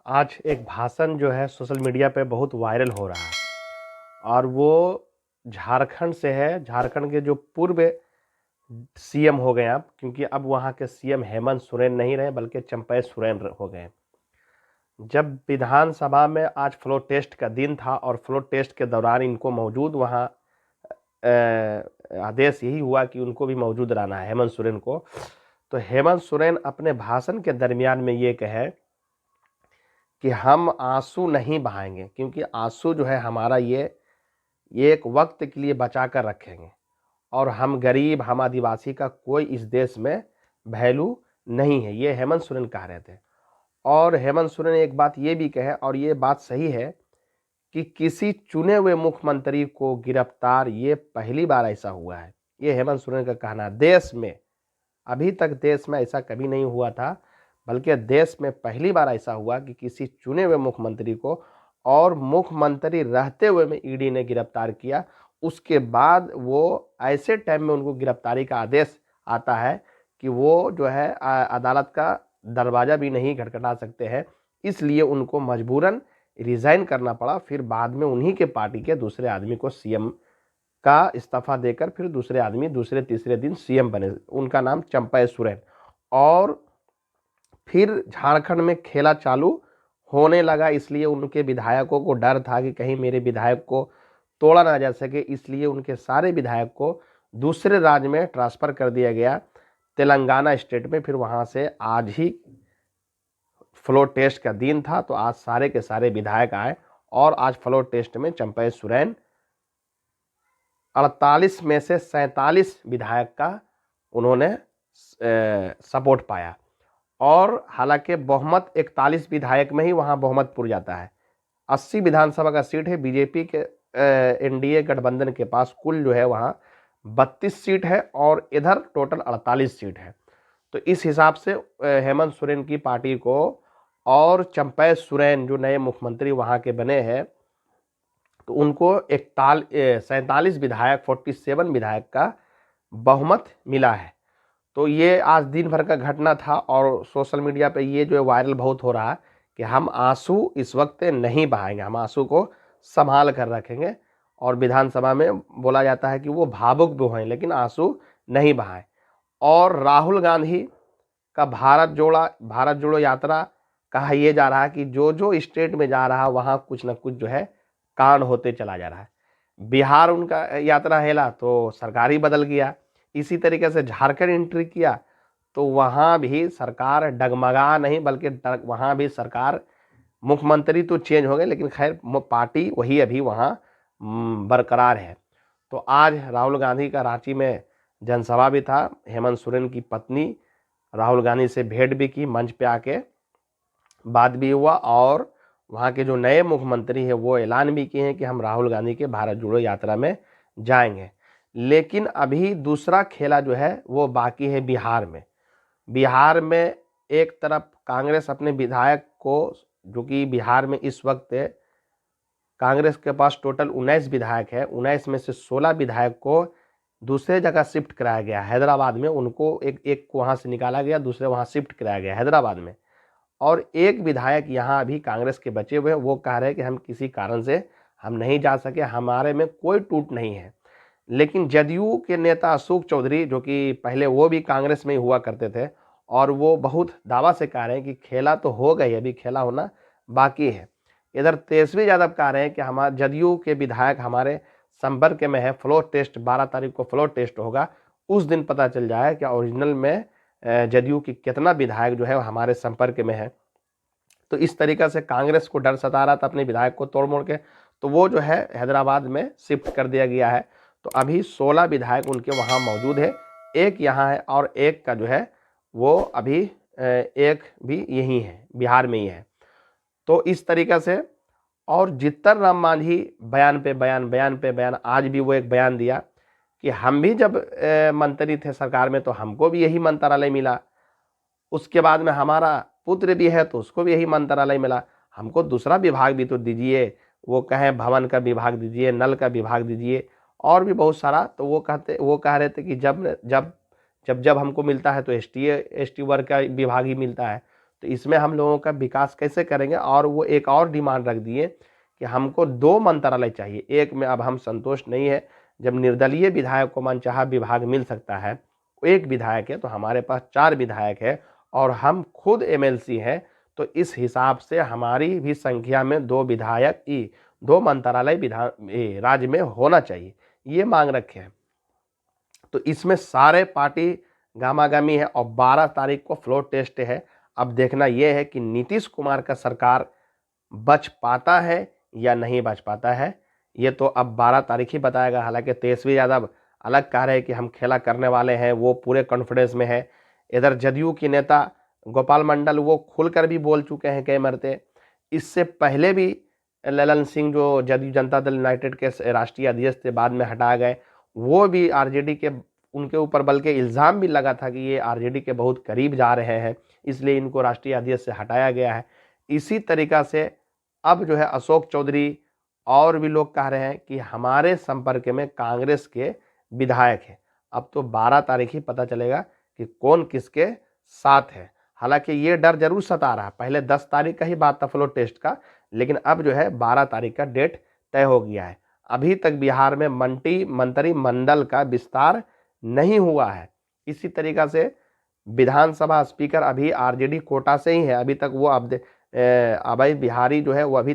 आज एक भाषण जो है सोशल मीडिया पे बहुत वायरल हो रहा है और वो झारखंड से है। झारखंड के जो पूर्व सीएम हो गए अब, क्योंकि अब वहाँ के सीएम हेमंत सोरेन नहीं रहे बल्कि चंपई सोरेन हो गए। जब विधानसभा में आज फ्लोर टेस्ट का दिन था और फ्लोर टेस्ट के दौरान इनको मौजूद वहाँ आदेश यही हुआ कि उनको भी मौजूद रहना है हेमंत सोरेन को। तो हेमंत सोरेन अपने भाषण के दरमियान में ये कहे कि हम आंसू नहीं बहाएंगे, क्योंकि आंसू जो है हमारा ये एक वक्त के लिए बचा कर रखेंगे और हम गरीब, हम आदिवासी का कोई इस देश में वैल्यू नहीं है। ये हेमंत सोरेन कह रहे थे। और हेमंत सोरेन एक बात ये भी कहे, और ये बात सही है, कि किसी चुने हुए मुख्यमंत्री को गिरफ्तार ये पहली बार ऐसा हुआ है। ये हेमंत सोरेन का कहना। देश में अभी तक देश में ऐसा कभी नहीं हुआ था, बल्कि देश में पहली बार ऐसा हुआ कि किसी चुने हुए मुख्यमंत्री को और मुख्यमंत्री रहते हुए में ईडी ने गिरफ्तार किया। उसके बाद वो ऐसे टाइम में उनको गिरफ्तारी का आदेश आता है कि वो जो है अदालत का दरवाज़ा भी नहीं खटखटा सकते हैं। इसलिए उनको मजबूरन रिज़ाइन करना पड़ा। फिर बाद में उन्हीं के पार्टी के दूसरे आदमी को सीएम का इस्तीफा देकर फिर दूसरे आदमी दूसरे तीसरे दिन सीएम बने। उनका नाम चंपई सोरेन। और फिर झारखंड में खेला चालू होने लगा। इसलिए उनके विधायकों को डर था कि कहीं मेरे विधायक को तोड़ा ना जा सके, इसलिए उनके सारे विधायक को दूसरे राज्य में ट्रांसफ़र कर दिया गया, तेलंगाना स्टेट में। फिर वहाँ से आज ही फ्लोर टेस्ट का दिन था, तो आज सारे के सारे विधायक आए और आज फ्लोर टेस्ट में चंपई सोरेन 48 में से 47 विधायक का उन्होंने सपोर्ट पाया। और हालांकि बहुमत 41 विधायक में ही वहाँ बहुमत पुर जाता है। 80 विधानसभा का सीट है बीजेपी के एनडीए गठबंधन के पास। कुल जो है वहाँ 32 सीट है और इधर टोटल 48 सीट है। तो इस हिसाब से हेमंत सोरेन की पार्टी को और चंपई सोरेन जो नए मुख्यमंत्री वहाँ के बने हैं, तो उनको 47 विधायक 47 विधायक का बहुमत मिला है। तो ये आज दिन भर का घटना था और सोशल मीडिया पे ये जो है वायरल बहुत हो रहा है कि हम आंसू इस वक्त नहीं बहाएंगे, हम आंसू को संभाल कर रखेंगे। और विधानसभा में बोला जाता है कि वो भावुक भी हों लेकिन आंसू नहीं बहाएं। और राहुल गांधी का भारत जोड़ो यात्रा कहा यह जा रहा है कि जो जो स्टेट में जा रहा है वहाँ कुछ ना कुछ जो है कांड होते चला जा रहा है। बिहार उनका यात्रा हेला तो सरकार ही बदल गया। इसी तरीके से झारखंड एंट्री किया तो वहाँ भी सरकार डगमगा नहीं, बल्कि वहाँ भी सरकार, मुख्यमंत्री तो चेंज हो गए लेकिन खैर पार्टी वही अभी वहाँ बरकरार है। तो आज राहुल गांधी का रांची में जनसभा भी था। हेमंत सोरेन की पत्नी राहुल गांधी से भेंट भी की, मंच पे आके बात भी हुआ और वहाँ के जो नए मुख्यमंत्री हैं वो ऐलान भी किए हैं कि हम राहुल गांधी के भारत जोड़ो यात्रा में जाएंगे। लेकिन अभी दूसरा खेला जो है वो बाकी है बिहार में। बिहार में एक तरफ कांग्रेस अपने विधायक को, जो कि बिहार में इस वक्त कांग्रेस के पास टोटल 19 विधायक है, 19 में से 16 विधायक को दूसरे जगह शिफ्ट कराया गया हैदराबाद में। उनको एक को वहाँ से निकाला गया, दूसरे वहाँ शिफ्ट कराया गया हैदराबाद में। और एक विधायक यहाँ अभी कांग्रेस के बचे हुए, वो कह रहे हैं कि हम किसी कारण से हम नहीं जा सके, हमारे में कोई टूट नहीं है। लेकिन जदयू के नेता अशोक चौधरी, जो कि पहले वो भी कांग्रेस में ही हुआ करते थे, और वो बहुत दावा से कह रहे हैं कि खेला तो हो गई, अभी खेला होना बाकी है। इधर तेजस्वी यादव कह रहे हैं कि हमारे जदयू के विधायक हमारे संपर्क में है, फ्लोर टेस्ट 12 तारीख को फ्लोर टेस्ट होगा, उस दिन पता चल जाए कि ओरिजिनल में जदयू की कितना विधायक जो है हमारे संपर्क में है। तो इस तरीक़े से कांग्रेस को डर सता रहा था अपने विधायक को तोड़ मोड़ के, तो वो जो है हैदराबाद में शिफ्ट कर दिया गया है। तो अभी 16 विधायक उनके वहाँ मौजूद है, एक यहाँ है और एक का जो है वो अभी एक भी यहीं है, बिहार में ही है। तो इस तरीक़े से, और जीतन राम मांझी बयान पे बयान, आज भी वो एक बयान दिया कि हम भी जब मंत्री थे सरकार में तो हमको भी यही मंत्रालय मिला, उसके बाद में हमारा पुत्र भी है तो उसको भी यही मंत्रालय मिला, हमको दूसरा विभाग भी तो दीजिए, वो कहें भवन का विभाग दीजिए, नल का विभाग दीजिए और भी बहुत सारा। तो वो कह रहे थे कि जब हमको मिलता है तो एसटी वर्ग का विभाग ही मिलता है। तो इसमें हम लोगों का विकास कैसे करेंगे। और वो एक और डिमांड रख दिए कि हमको 2 मंत्रालय चाहिए, एक में अब हम संतुष्ट नहीं है। जब निर्दलीय विधायक को मनचाहा विभाग मिल सकता है, एक विधायक है, तो हमारे पास 4 विधायक है और हम खुद एमएलसी हैं, तो इस हिसाब से हमारी भी संख्या में 2 विधायक 2 मंत्रालय राज्य में होना चाहिए, ये मांग रखे हैं। तो इसमें सारे पार्टी गामागामी है और 12 तारीख को फ्लोर टेस्ट है। अब देखना यह है कि नीतीश कुमार का सरकार बच पाता है या नहीं बच पाता है, ये तो अब 12 तारीख ही बताएगा। हालांकि तेजस्वी यादव अलग कह रहे हैं कि हम खेला करने वाले हैं, वो पूरे कॉन्फिडेंस में है। इधर जदयू की नेता गोपाल मंडल वो खुलकर भी बोल चुके हैं कई मरते। इससे पहले भी ललन सिंह जो जदयू जनता दल यूनाइटेड के राष्ट्रीय अध्यक्ष थे, बाद में हटा गए, वो भी आरजेडी के, उनके ऊपर बल्कि इल्ज़ाम भी लगा था कि ये आरजेडी के बहुत करीब जा रहे हैं, इसलिए इनको राष्ट्रीय अध्यक्ष से हटाया गया है। इसी तरीक़ा से अब जो है अशोक चौधरी और भी लोग कह रहे हैं कि हमारे संपर्क में कांग्रेस के विधायक हैं। अब तो 12 तारीख ही पता चलेगा कि कौन किसके साथ है। हालांकि ये डर जरूर सता रहा, पहले 10 तारीख का ही बात था फ्लोर टेस्ट का, लेकिन अब जो है 12 तारीख का डेट तय हो गया है। अभी तक बिहार में मंत्रिमंडल का विस्तार नहीं हुआ है। इसी तरीक़ा से विधानसभा स्पीकर अभी आरजेडी कोटा से ही है, अभी तक वो अभय बिहारी जो है वो अभी तक